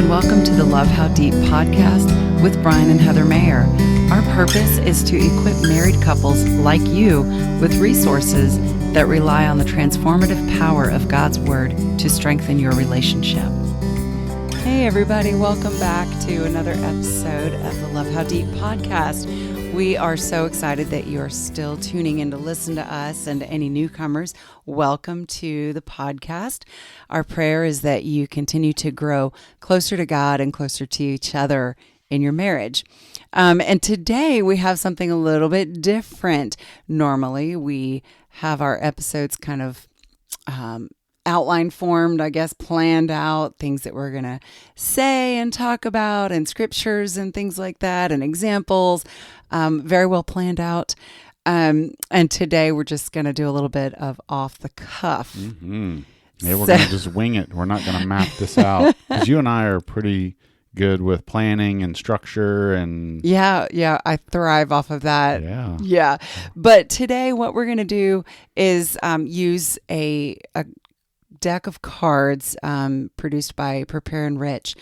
and welcome to the Love How Deep podcast with Brian and Heather Mayer. Our purpose is to equip married couples like you with resources that rely on the transformative power of God's Word to strengthen your relationship. Hey everybody, welcome back to another episode of the Love How Deep podcast. We are so excited that you're still tuning in to listen to us, and any newcomers, welcome to the podcast. Our prayer is that you continue to grow closer to God and closer to each other in your marriage. And today we have something a little bit different. Normally we have our episodes kind of outline formed, I guess, planned out, things that we're going to say and talk about, and scriptures and things like that, and examples, very well planned out. And today we're just going to do a little bit of off the cuff. Mm-hmm. Yeah, we're going to just wing it. We're not going to map this out, because you and I are pretty good with planning and structure. And yeah, I thrive off of that. Yeah. But today what we're going to do is use a deck of cards produced by Prepare and Rich,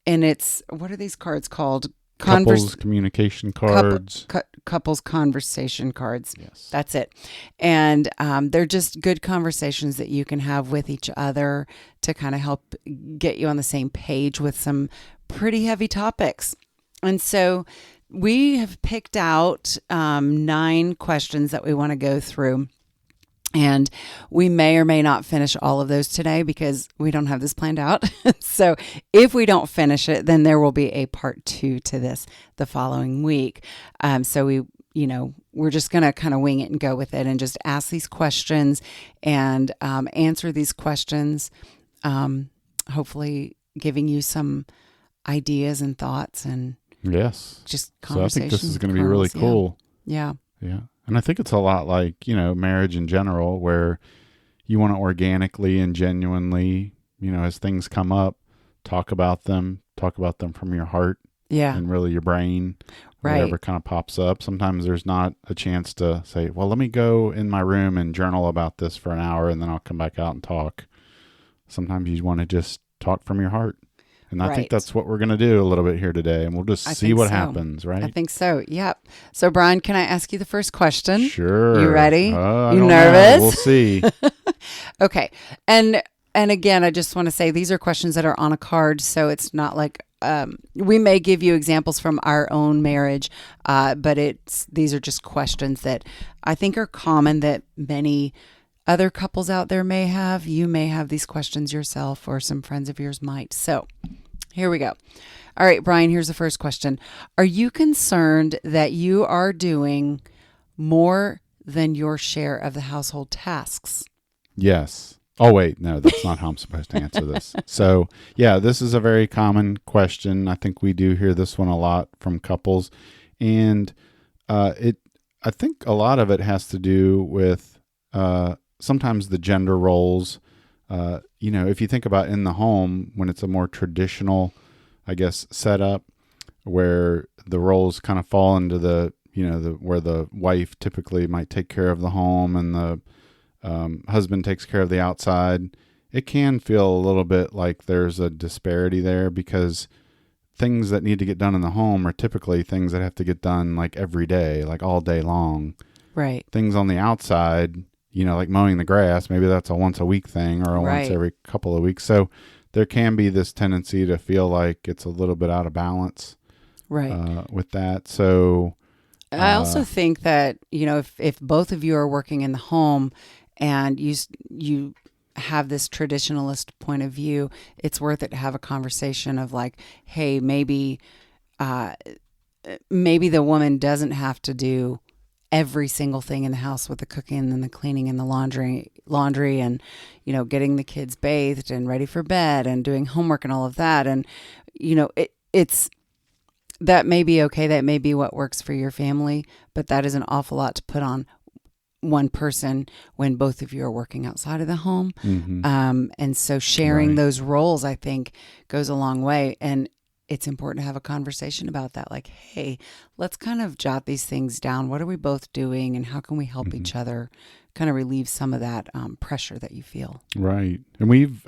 and it's, what are these cards called? Couples communication cards. Couples conversation cards. Yes. That's it. And they're just good conversations that you can have with each other to kind of help get you on the same page with some pretty heavy topics. And so we have picked out 9 questions that we want to go through. And we may or may not finish all of those today because we don't have this planned out. So if we don't finish it, then there will be a part 2 to this the following week. So we're just going to kind of wing it and go with it and just ask these questions and answer these questions, hopefully giving you some ideas and thoughts and just conversations. So I think this is going to be really cool. Yeah. And I think it's a lot like, marriage in general, where you want to organically and genuinely, as things come up, talk about them from your heart and really your brain, whatever kind of pops up. Sometimes there's not a chance to say, well, let me go in my room and journal about this for an hour and then I'll come back out and talk. Sometimes you want to just talk from your heart. And I think that's what we're going to do a little bit here today, and we'll just see what happens, right? I think so, yep. So, Brian, can I ask you the first question? Sure. You ready? You nervous? We'll see. Okay. And again, I just want to say these are questions that are on a card, so it's not like we may give you examples from our own marriage, but these are just questions that I think are common that many other couples out there may have. You may have these questions yourself, or some friends of yours might. So here we go. All right, Brian, here's the first question. Are you concerned that you are doing more than your share of the household tasks? Yes. Oh, wait, no, that's not how I'm supposed to answer this. So, yeah, this is a very common question. I think we do hear this one a lot from couples. And I think a lot of it has to do with sometimes the gender roles. If you think about in the home, when it's a more traditional, I guess, setup where the roles kind of fall into where the wife typically might take care of the home and the husband takes care of the outside, it can feel a little bit like there's a disparity there, because things that need to get done in the home are typically things that have to get done like every day, like all day long. Right. Things on the outside, like mowing the grass, maybe that's a once a week thing or a once every couple of weeks. So there can be this tendency to feel like it's a little bit out of balance with that. So I also think that, if both of you are working in the home and you have this traditionalist point of view, it's worth it to have a conversation of like, hey, maybe the woman doesn't have to do every single thing in the house with the cooking and the cleaning and the laundry and, getting the kids bathed and ready for bed and doing homework and all of that. And, it's, that may be okay. That may be what works for your family, but that is an awful lot to put on one person when both of you are working outside of the home. Mm-hmm. And so sharing those roles, I think, goes a long way. And it's important to have a conversation about that. Like, hey, let's kind of jot these things down. What are we both doing, and how can we help each other kind of relieve some of that pressure that you feel? Right. And we've,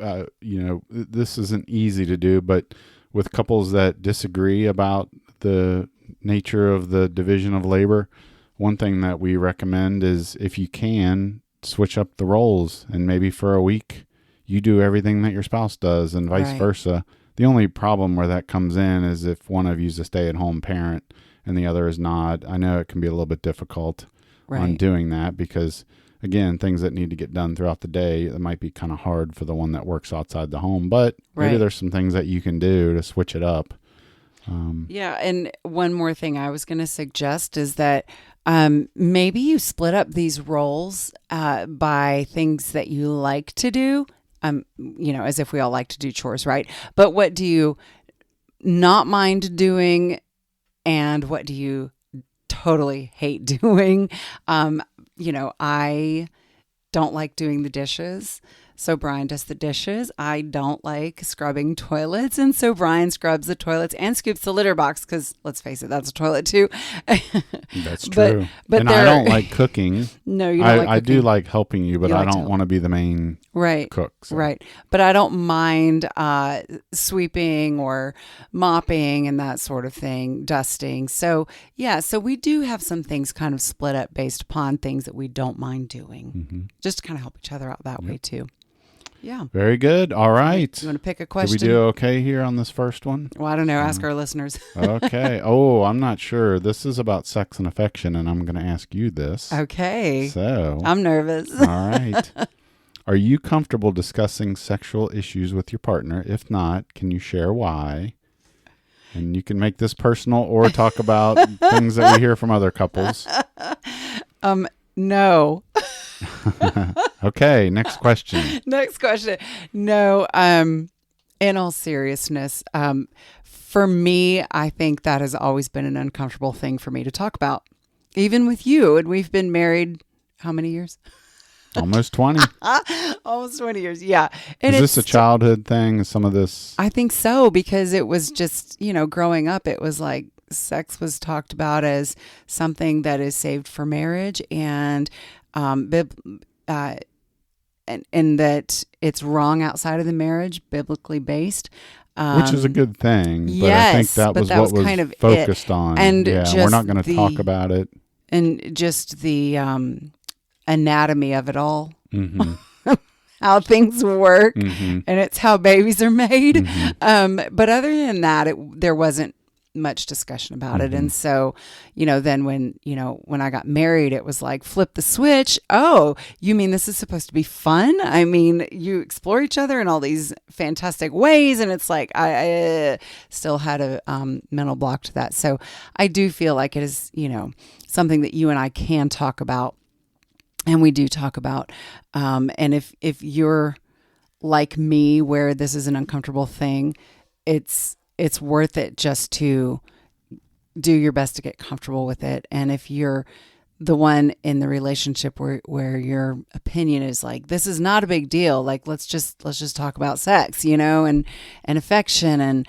this isn't easy to do, but with couples that disagree about the nature of the division of labor, one thing that we recommend is, if you can, switch up the roles, and maybe for a week you do everything that your spouse does and vice Right. versa. The only problem where that comes in is if one of you is a stay-at-home parent and the other is not. I know it can be a little bit difficult on Right. doing that because, again, things that need to get done throughout the day, it might be kind of hard for the one that works outside the home. But maybe Right. there's some things that you can do to switch it up. Yeah, and one more thing I was going to suggest is that maybe you split up these roles by things that you like to do. As if we all like to do chores, right? But what do you not mind doing, and what do you totally hate doing? I don't like doing the dishes. So Brian does the dishes. I don't like scrubbing toilets. And so Brian scrubs the toilets and scoops the litter box because, let's face it, that's a toilet too. That's true. But and I don't like cooking. No, you don't like cooking. I do like helping you, but You I like to don't help. want to be the main Right. cook. So. Right. But I don't mind sweeping or mopping and that sort of thing, dusting. So, yeah, so we do have some things kind of split up based upon things that we don't mind doing, just to kind of help each other out that way too. Yeah. Very good. All right. You want to pick a Did question? we do okay here on this first one? Well, I don't know. Ask our listeners. Okay. Oh, I'm not sure. This is about sex and affection, and I'm going to ask you this. Okay. So, I'm nervous. all right. Are you comfortable discussing sexual issues with your partner? If not, can you share why? And you can make this personal or talk about things that we hear from other couples. No. Okay, next question. Next question. No, in all seriousness, for me, I think that has always been an uncomfortable thing for me to talk about, even with you. And we've been married how many years? Almost 20. Almost 20 years. Yeah. And Is this a childhood thing? Is some of this? I think so, because it was just, growing up, it was like sex was talked about as something that is saved for marriage, and and that it's wrong outside of the marriage, biblically based. Which is a good thing. But yes, I think that but was that what was kind of focused on. And yeah, just we're not going to talk about it. And just the anatomy of it all, Mm-hmm. how things work, Mm-hmm. and it's how babies are made. Mm-hmm. But other than that, there wasn't much discussion about it. And so, then when I got married, it was like, flip the switch. Oh, you mean this is supposed to be fun? I mean, you explore each other in all these fantastic ways. And it's like, I still had a mental block to that. So I do feel like it is, something that you and I can talk about. And we do talk about. And if you're like me, where this is an uncomfortable thing, it's worth it just to do your best to get comfortable with it. And if you're the one in the relationship where your opinion is like, this is not a big deal, like let's just talk about sex, and affection,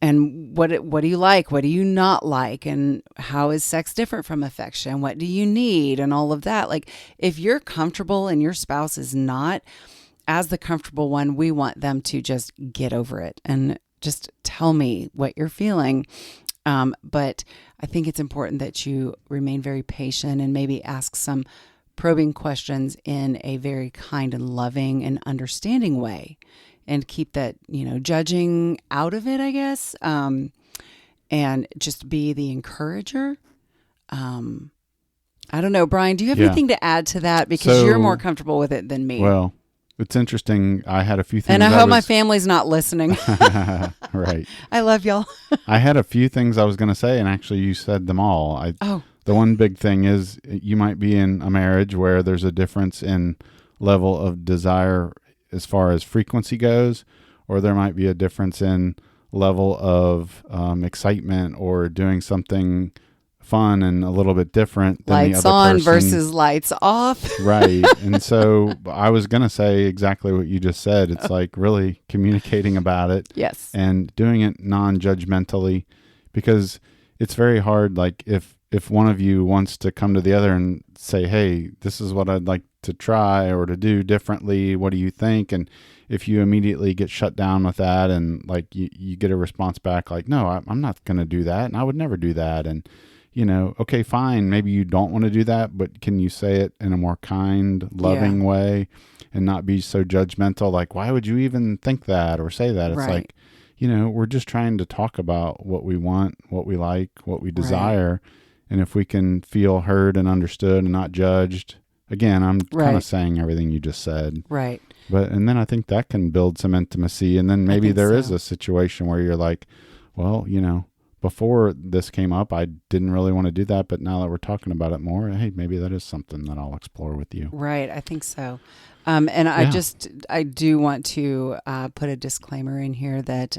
and what do you like, what do you not like, and how is sex different from affection, what do you need, and all of that. Like, if you're comfortable and your spouse is not, as the comfortable one, we want them to just get over it and just tell me what you're feeling. But I think it's important that you remain very patient and maybe ask some probing questions in a very kind and loving and understanding way, and keep that, judging out of it, I guess. And just be the encourager. I don't know, Brian, do you have anything to add to that? Because you're more comfortable with it than me. Well, it's interesting. I had a few things. And I hope my family's not listening. Right. I love y'all. I had a few things I was going to say, and actually you said them all. The one big thing is you might be in a marriage where there's a difference in level of desire as far as frequency goes, or there might be a difference in level of excitement or doing something fun and a little bit different than lights the other on person. Versus lights off. Right. And so I was going to say exactly what you just said. It's like really communicating about it. Yes. And doing it non-judgmentally, because it's very hard. Like if one of you wants to come to the other and say, hey, this is what I'd like to try or to do differently? What do you think? And if you immediately get shut down with that and like you get a response back like, no, I'm not going to do that. And I would never do that. And, okay, fine. Maybe you don't want to do that, but can you say it in a more kind, loving way and not be so judgmental? Like, why would you even think that or say that? It's like, we're just trying to talk about what we want, what we like, what we desire. And if we can feel heard and understood and not judged, again, I'm kind of saying everything you just said. Right. And then I think that can build some intimacy. And then maybe there is a situation where you're like, well, before this came up, I didn't really want to do that. But now that we're talking about it more, hey, maybe that is something that I'll explore with you. Right. I think so. And I do want to put a disclaimer in here that,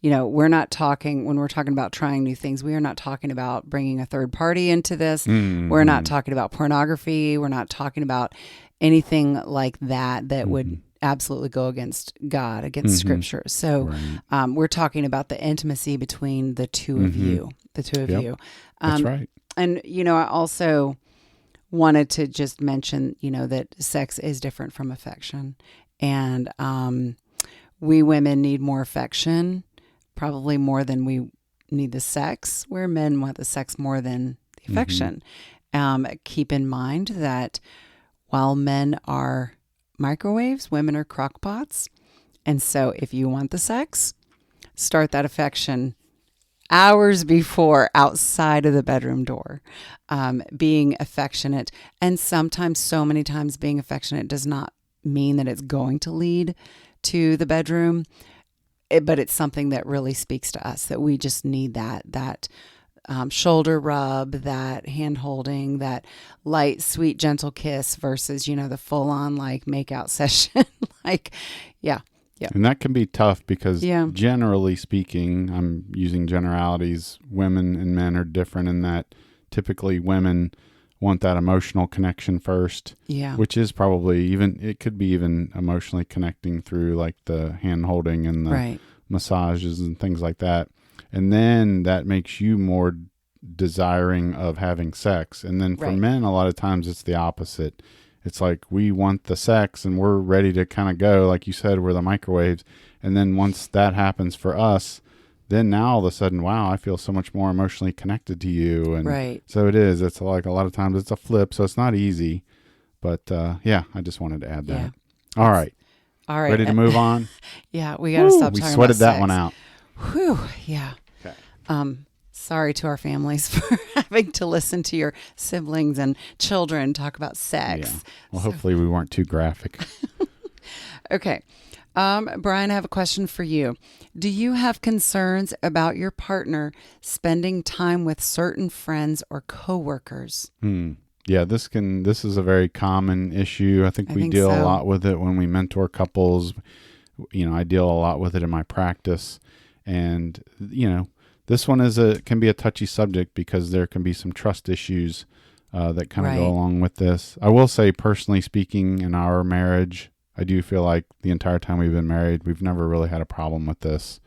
we're not talking, when we're talking about trying new things, we are not talking about bringing a third party into this. Mm-hmm. We're not talking about pornography. We're not talking about anything like that would absolutely go against God, against Scripture. So we're talking about the intimacy between the two of you, you. That's right. And, I also wanted to just mention, that sex is different from affection. And we women need more affection, probably more than we need the sex, where men want the sex more than the affection. Keep in mind that while men are microwaves, women are crock pots. And so if you want the sex, start that affection hours before, outside of the bedroom door. Being affectionate, and sometimes, so many times, being affectionate does not mean that it's going to lead to the bedroom, but it's something that really speaks to us, that we just need that shoulder rub, that hand holding, that light, sweet, gentle kiss versus, the full on like make out session. Yeah. And that can be tough because generally speaking, I'm using generalities, women and men are different in that typically women want that emotional connection first, which is probably it could be even emotionally connecting through like the hand holding and the massages and things like that. And then that makes you more desiring of having sex. And then for men, a lot of times it's the opposite. It's like we want the sex and we're ready to kind of go. Like you said, we're the microwaves. And then once that happens for us, then now all of a sudden, wow, I feel so much more emotionally connected to you. And so it is. It's like a lot of times it's a flip. So it's not easy. But I just wanted to add that. All right. Ready to move on? We got to stop talking about sex. We sweated that one out. Whew. Yeah. Okay. Sorry to our families for having to listen to your siblings and children talk about sex. Yeah. Well, hopefully we weren't too graphic. Okay. Brian, I have a question for you. Do you have concerns about your partner spending time with certain friends or coworkers? Yeah, this is a very common issue. I think we deal a lot with it when we mentor couples. I deal a lot with it in my practice. And, this one can be a touchy subject because there can be some trust issues that kind of go along with this. I will say, personally speaking, in our marriage, I do feel like the entire time we've been married, we've never really had a problem with this.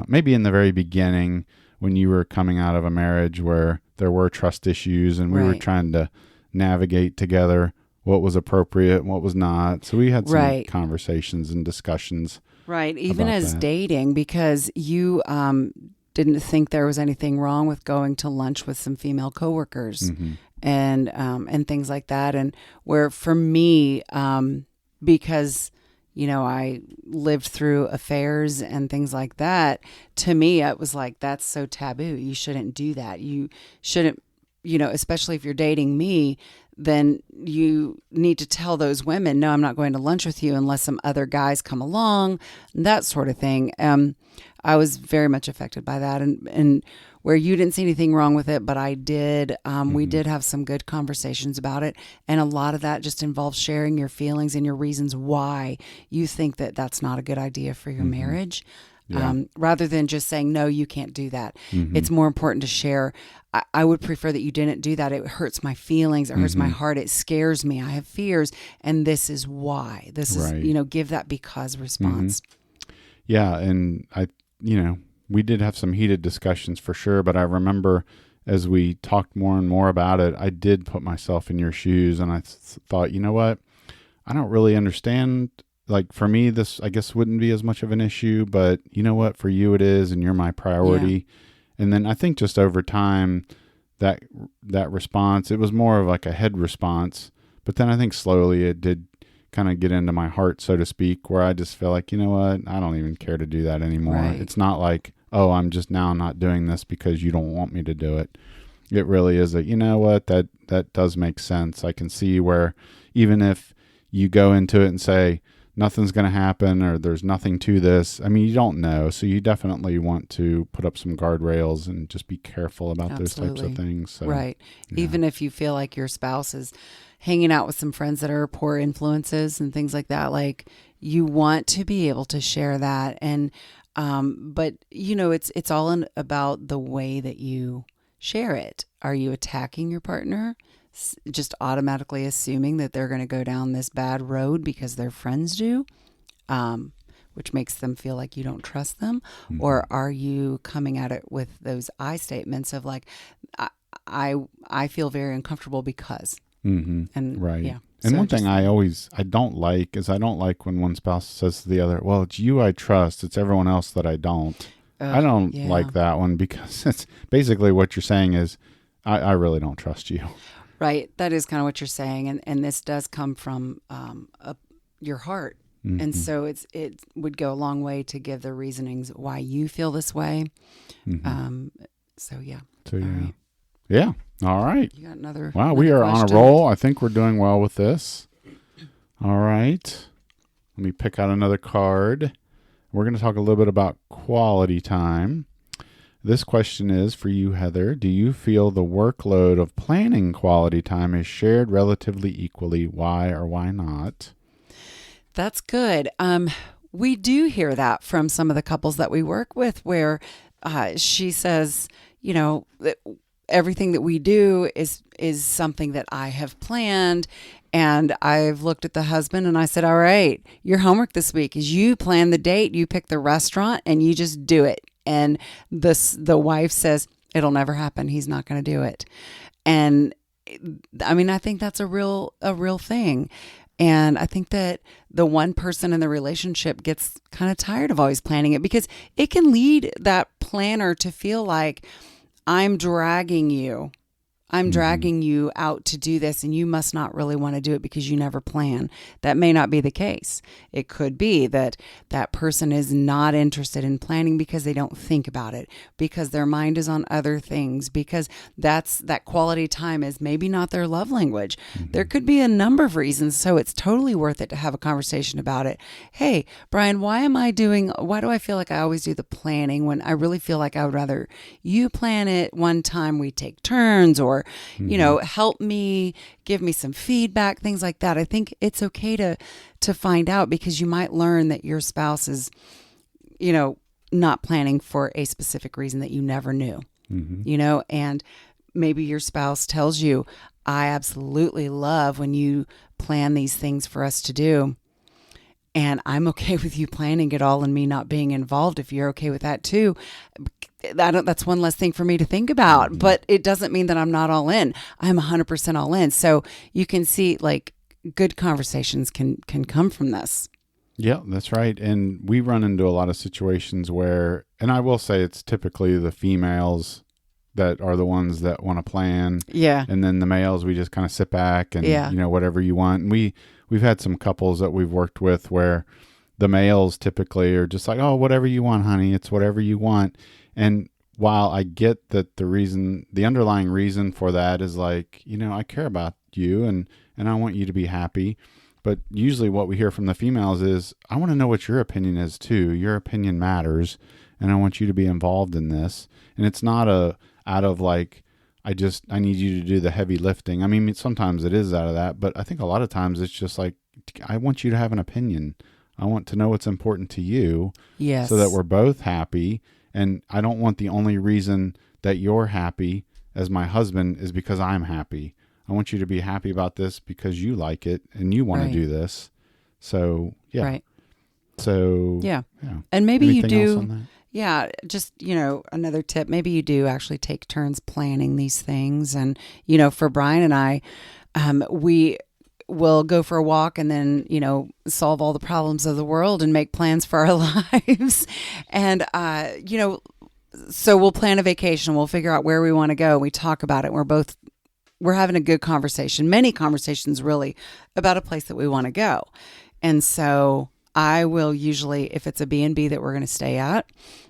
Maybe in the very beginning when you were coming out of a marriage where there were trust issues and we were trying to navigate together what was appropriate and what was not. So we had some conversations and discussions. Even as dating, because you didn't think there was anything wrong with going to lunch with some female coworkers and things like that. And where for me, because, I lived through affairs and things like that, to me, it was like, that's so taboo. You shouldn't do that. You shouldn't, especially if you're dating me, then you need to tell those women, no, I'm not going to lunch with you unless some other guys come along, that sort of thing. I was very much affected by that, and where you didn't see anything wrong with it, but I did. We did have some good conversations about it, and a lot of that just involves sharing your feelings and your reasons why you think that that's not a good idea for your marriage. Rather than just saying, no, you can't do that. It's more important to share. I would prefer that you didn't do that. It hurts my feelings. It hurts my heart. It scares me. I have fears. And this is why. This is, give that because response. Yeah. And we did have some heated discussions for sure. But I remember as we talked more and more about it, I did put myself in your shoes, and I thought, you know what? I don't really understand. Like for me, this I guess wouldn't be as much of an issue, but you know what? For you, it is, and you're my priority. Yeah. And then I think just over time, that response, it was more of like a head response, but then I think slowly it did kind of get into my heart, so to speak, where I just feel like, you know what? I don't even care to do that anymore. Right. It's not like, oh, I'm just now not doing this because you don't want me to do it. It really is you know what? That does make sense. I can see where even if you go into it and say nothing's going to happen or there's nothing to this, I mean, you don't know. So you definitely want to put up some guardrails and just be careful about Absolutely. Those types of things. So, right. Yeah. Even if you feel like your spouse is hanging out with some friends that are poor influences and things like that, like you want to be able to share that. And, but you know, it's all about the way that you share it. Are you attacking your partner? Just automatically assuming that they're going to go down this bad road because their friends do, which makes them feel like you don't trust them? Mm-hmm. Or are you coming at it with those I statements of like, I feel very uncomfortable because, mm-hmm. and right. Yeah. And so one thing I don't like when one spouse says to the other, well, it's you I trust. It's everyone else that I don't. I don't like that one, because it's basically what you're saying is I really don't trust you. Right. That is kind of what you're saying. And this does come from your heart. Mm-hmm. And so it would go a long way to give the reasonings why you feel this way. Mm-hmm. So, yeah. So, yeah. Right. Yeah. All right. You got another. Wow. We are question. On a roll. I think we're doing well with this. All right. Let me pick out another card. We're going to talk a little bit about quality time. This question is for you, Heather. Do you feel the workload of planning quality time is shared relatively equally? Why or why not? That's good. We do hear that from some of the couples that we work with, where she says, you know, everything that we do is something that I have planned. And I've looked at the husband and I said, all right, your homework this week is you plan the date, you pick the restaurant, and you just do it. And the wife says, it'll never happen. He's not going to do it. And I mean, I think that's a real thing. And I think that the one person in the relationship gets kind of tired of always planning it, because it can lead that planner to feel like I'm dragging you out to do this, and you must not really want to do it because you never plan. That may not be the case. It could be that that person is not interested in planning because they don't think about it, because their mind is on other things, because that quality time is maybe not their love language. Mm-hmm. There could be a number of reasons. So it's totally worth it to have a conversation about it. Hey, Brian, why do I feel like I always do the planning when I really feel like I would rather you plan it one time, we take turns, or you know, help me, give me some feedback, things like that. I think it's okay to find out, because you might learn that your spouse is, you know, not planning for a specific reason that you never knew, you know, and maybe your spouse tells you, I absolutely love when you plan these things for us to do. And I'm okay with you planning it all and me not being involved if you're okay with that too. That's one less thing for me to think about, but it doesn't mean that I'm not all in. I'm 100% all in. So you can see, like, good conversations can come from this. Yeah, that's right. And we run into a lot of situations where, and I will say it's typically the females that are the ones that want to plan. Yeah. And then the males, we just kind of sit back and, you know, whatever you want. And we've had some couples that we've worked with where the males typically are just like, oh, whatever you want, honey, it's whatever you want. And while I get that the underlying reason for that is like, you know, I care about you and I want you to be happy. But usually what we hear from the females is, I want to know what your opinion is too. Your opinion matters, and I want you to be involved in this. And it's not out of like, I need you to do the heavy lifting. I mean, sometimes it is out of that, but I think a lot of times it's just like, I want you to have an opinion. I want to know what's important to you. Yes. So that we're both happy. And I don't want the only reason that you're happy as my husband is because I'm happy. I want you to be happy about this because you like it and you want to do this. So, yeah. Right. So, yeah. And maybe anything you else do. on that? Yeah, just, another tip, maybe you do actually take turns planning these things. And, for Brian and I, we will go for a walk and then, solve all the problems of the world and make plans for our lives. And, so we'll plan a vacation. We'll figure out where we want to go. We talk about it. We're having a good conversation, many conversations really, about a place that we want to go. And so I will usually, if it's a B&B that we're going to stay at,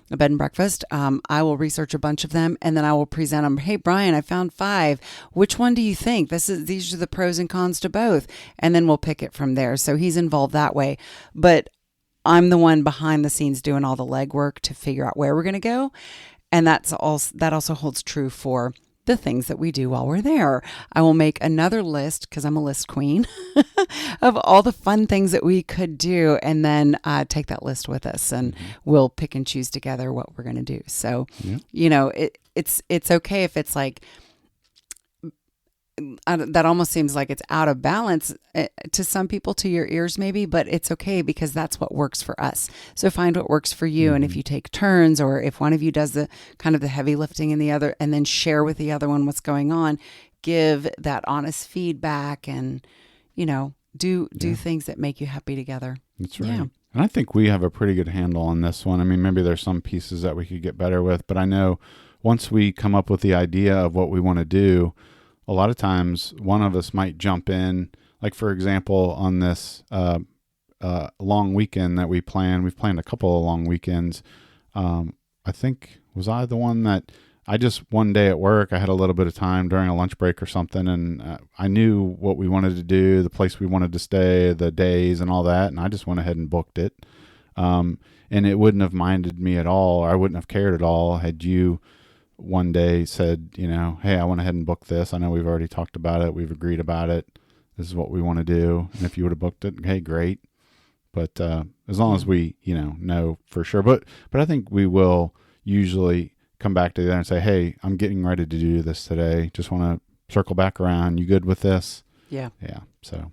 a bed and breakfast, I will research a bunch of them and then I will present them. Hey, Brian, I found 5. Which one do you think? These are the pros and cons to both. And then we'll pick it from there. So he's involved that way. But I'm the one behind the scenes doing all the legwork to figure out where we're going to go. And that also holds true for the things that we do while we're there. I will make another list, because I'm a list queen, of all the fun things that we could do, and then take that list with us, and we'll pick and choose together what we're going to do. So, it's okay if it's like, that almost seems like it's out of balance to some people, to your ears maybe, but it's okay because that's what works for us. So find what works for you. And if you take turns, or if one of you does the kind of the heavy lifting and the other, and then share with the other one what's going on, give that honest feedback, and, do things that make you happy together. That's right. Yeah. And I think we have a pretty good handle on this one. I mean, maybe there's some pieces that we could get better with, but I know once we come up with the idea of what we want to do, a lot of times one of us might jump in, like for example, on this long weekend that we've planned a couple of long weekends. I think, was I the one that I just, one day at work, I had a little bit of time during a lunch break or something, and I knew what we wanted to do, the place we wanted to stay, the days and all that, and I just went ahead and booked it. And it wouldn't have minded me at all, or I wouldn't have cared at all had you one day said, hey, I went ahead and booked this. I know we've already talked about it. We've agreed about it. This is what we want to do. And if you would have booked it, hey, great. But as long as we, know for sure. But I think we will usually come back together and say, hey, I'm getting ready to do this today. Just want to circle back around. You good with this? Yeah. Yeah. So.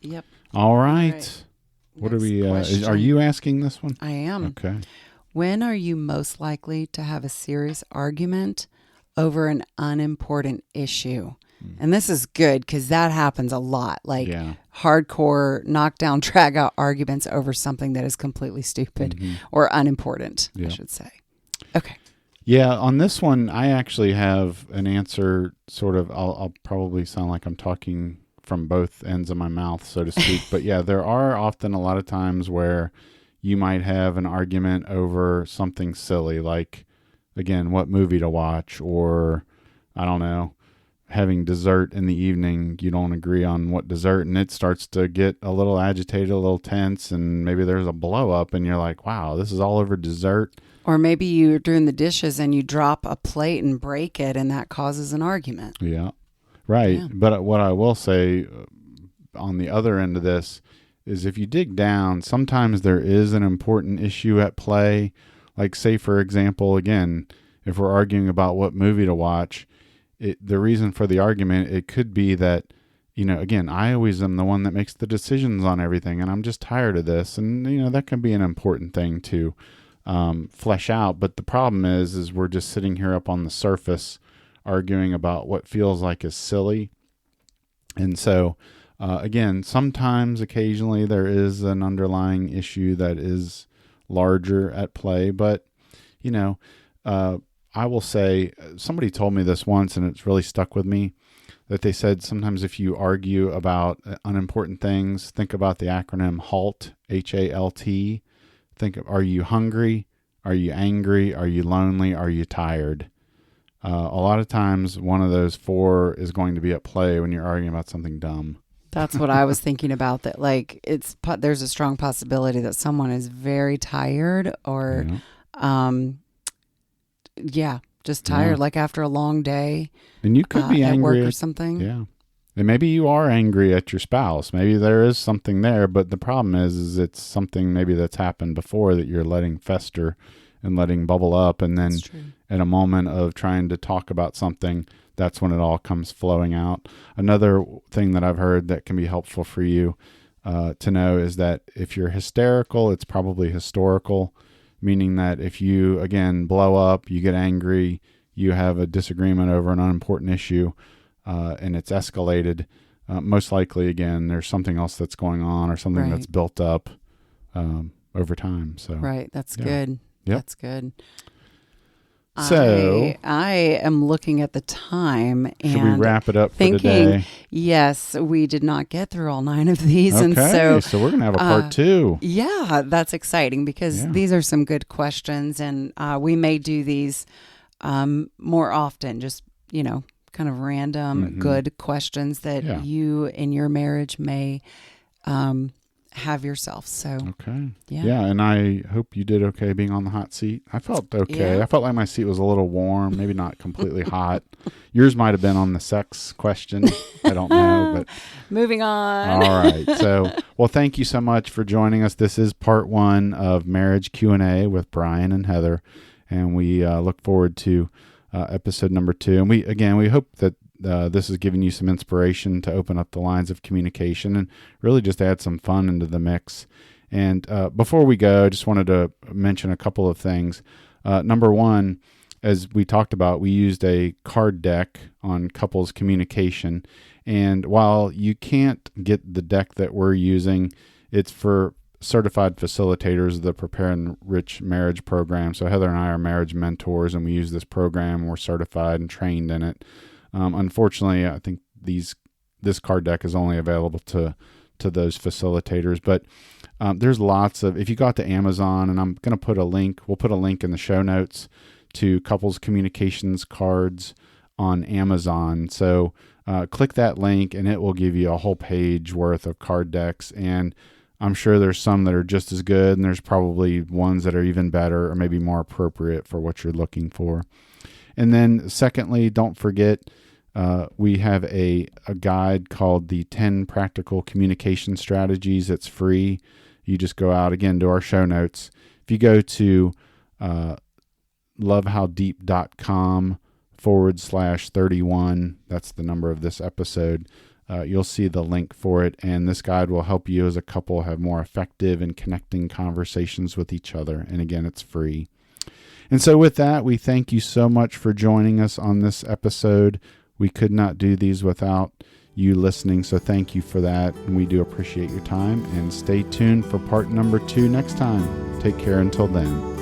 Yep. All right. What Next are we, question. are you asking this one? I am. Okay. When are you most likely to have a serious argument over an unimportant issue? And this is good because that happens a lot. Like hardcore knockdown, drag out arguments over something that is completely stupid or unimportant, I should say. Okay. Yeah, on this one, I actually have an answer. Sort of, I'll probably sound like I'm talking from both ends of my mouth, so to speak. But yeah, there are often a lot of times where you might have an argument over something silly, like, again, what movie to watch, or, I don't know, having dessert in the evening. You don't agree on what dessert, and it starts to get a little agitated, a little tense, and maybe there's a blow up, and you're like, wow, this is all over dessert. Or maybe you're doing the dishes and you drop a plate and break it, and that causes an argument. Yeah, right. Yeah. But what I will say on the other end of this is, if you dig down, sometimes there is an important issue at play. Like, say, for example, again, if we're arguing about what movie to watch, the reason for the argument, it could be that, again, I always am the one that makes the decisions on everything, and I'm just tired of this. And, that can be an important thing to flesh out. But the problem is we're just sitting here up on the surface arguing about what feels like is silly. And so, again, sometimes, occasionally, there is an underlying issue that is larger at play. But, I will say, somebody told me this once, and it's really stuck with me, that they said sometimes if you argue about unimportant things, think about the acronym HALT, HALT. Think of, are you hungry? Are you angry? Are you lonely? Are you tired? A lot of times, one of those 4 is going to be at play when you're arguing about something dumb. That's what I was thinking about, that like there's a strong possibility that someone is very tired, or just tired, like after a long day. And you could be at angry work or something. Yeah. And maybe you are angry at your spouse. Maybe there is something there, but the problem is it's something maybe that's happened before that you're letting fester and letting bubble up. And then at a moment of trying to talk about something, that's when it all comes flowing out. Another thing that I've heard that can be helpful for you to know is that if you're hysterical, it's probably historical, meaning that if you, again, blow up, you get angry, you have a disagreement over an unimportant issue, and it's escalated, most likely, again, there's something else that's going on or something that's built up over time. So right. That's good. Yep. That's good. So I am looking at the time and should we wrap it up thinking, for today? Yes, we did not get through all 9 of these. Okay, and so we're going to have a part 2. Yeah, that's exciting because these are some good questions, and we may do these more often, just, kind of random good questions that you in your marriage may have yourself. So okay, and I hope you did okay being on the hot seat. I felt okay. I felt like my seat was a little warm, maybe not completely hot. Yours might have been on the sex question. I don't know, but moving on. All right. So, well, thank you so much for joining us. This is part 1 of Marriage Q&A with Brian and Heather, and we look forward to episode number 2. And we hope that this has given you some inspiration to open up the lines of communication and really just add some fun into the mix. And before we go, I just wanted to mention a couple of things. Number 1, as we talked about, we used a card deck on couples communication. And while you can't get the deck that we're using, it's for certified facilitators of the Prepare and Rich Marriage program. So Heather and I are marriage mentors, and we use this program. We're certified and trained in it. Unfortunately, I think this card deck is only available to those facilitators. But there's lots of, if you go out to Amazon, and I'm going to put a link, we'll put a link in the show notes to couples communications cards on Amazon. So click that link, and it will give you a whole page worth of card decks. And I'm sure there's some that are just as good, and there's probably ones that are even better or maybe more appropriate for what you're looking for. And then secondly, don't forget, we have a guide called the 10 Practical Communication Strategies. It's free. You just go out, again, to our show notes. If you go to lovehowdeep.com/31, that's the number of this episode, you'll see the link for it. And this guide will help you as a couple have more effective and connecting conversations with each other. And again, it's free. And so with that, we thank you so much for joining us on this episode. We could not do these without you listening, so thank you for that. And we do appreciate your time. And stay tuned for part number 2 next time. Take care until then.